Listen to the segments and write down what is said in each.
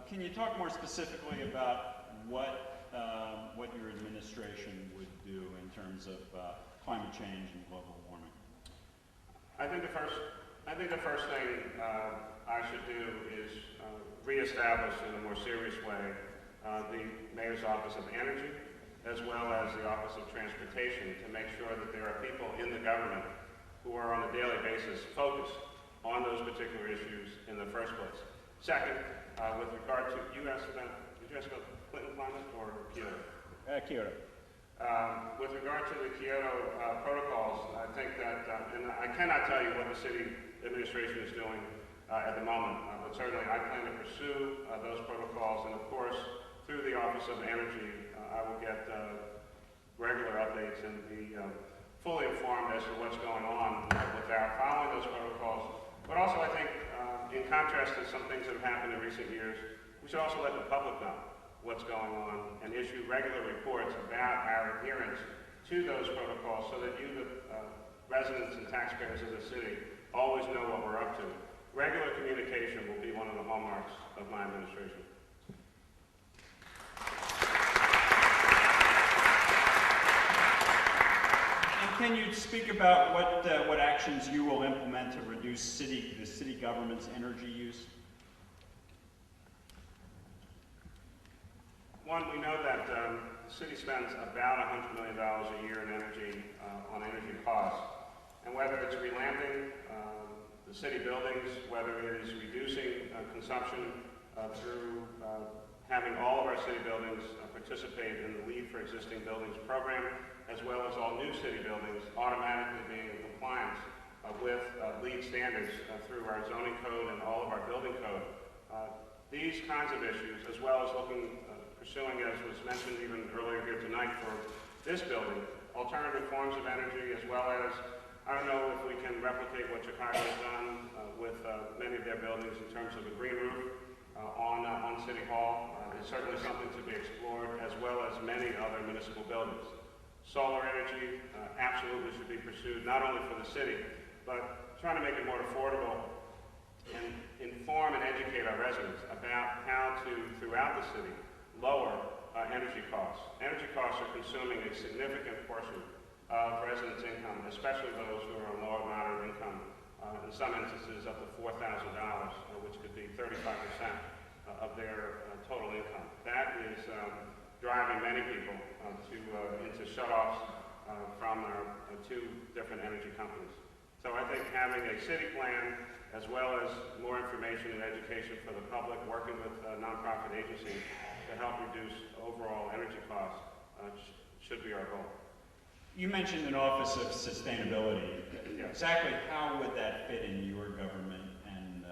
Can you talk more specifically about what your administration would do in terms of climate change and global warming? I think the first thing I should do is reestablish in a more serious way the Mayor's Office of Energy, as well as the Office of Transportation, to make sure that there are people in the government who are on a daily basis focused on those particular issues in the first place. Second, with regard to, did you ask about Clinton climate or Kyoto? Kyoto. With regard to the Kyoto protocols, I think that, and I cannot tell you what the city administration is doing at the moment, but certainly I plan to pursue those protocols, and of course, through the Office of Energy, I will get regular updates and be fully informed as to what's going on with our following those protocols. But also, I think, in contrast to some things that have happened in recent years, we should also let the public know what's going on and issue regular reports about our adherence to those protocols so that you, the residents and taxpayers of the city, always know what we're up to. Regular communication will be one of the hallmarks of my administration. Can you speak about what actions you will implement to reduce the city government's energy use? One, we know that the city spends about $100 million a year in energy, on energy costs. And whether it's relamping the city buildings, whether it is reducing consumption through having all of our city buildings participate in the Lead for Existing Buildings program, as well as all new city buildings automatically being in compliance with LEED standards through our zoning code and all of our building code. These kinds of issues, as well as pursuing, as was mentioned even earlier here tonight for this building, alternative forms of energy, as well as, I don't know if we can replicate what Chicago has done with many of their buildings in terms of a green roof on City Hall. It's certainly something to be explored, as well as many other municipal buildings. Solar energy absolutely should be pursued, not only for the city, but trying to make it more affordable and inform and educate our residents about how to, throughout the city, lower energy costs. Energy costs are consuming a significant portion of residents' income, especially those who are on low and moderate income, in some instances up to $4,000, which could be 35% of their total income. That is driving many people into shutoffs from our two different energy companies. So I think having a city plan, as well as more information and education for the public, working with nonprofit agencies to help reduce overall energy costs, should be our goal. You mentioned an Office of Sustainability. Yeah. Exactly how would that fit in your government, and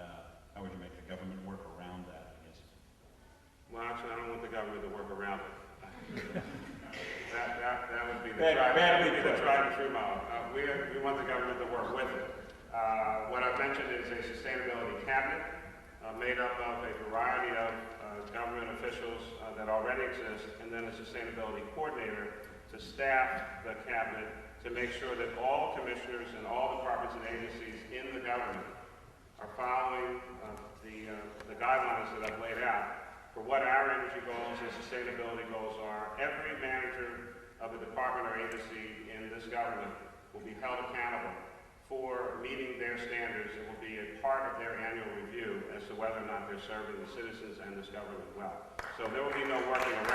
how would you make the government work around that, I guess? Well, actually, I don't want the government to work around it. that would be the tried and true model. We want the government to work with it. What I've mentioned is a sustainability cabinet made up of a variety of government officials that already exist, and then a sustainability coordinator to staff the cabinet to make sure that all commissioners and all departments and agencies in the government are following the guidelines that I've laid out for what our energy goals and sustainability goals are. Every manager of a department or agency in this government will be held accountable for meeting their standards. It will be a part of their annual review as to whether or not they're serving the citizens and this government well. So there will be no working around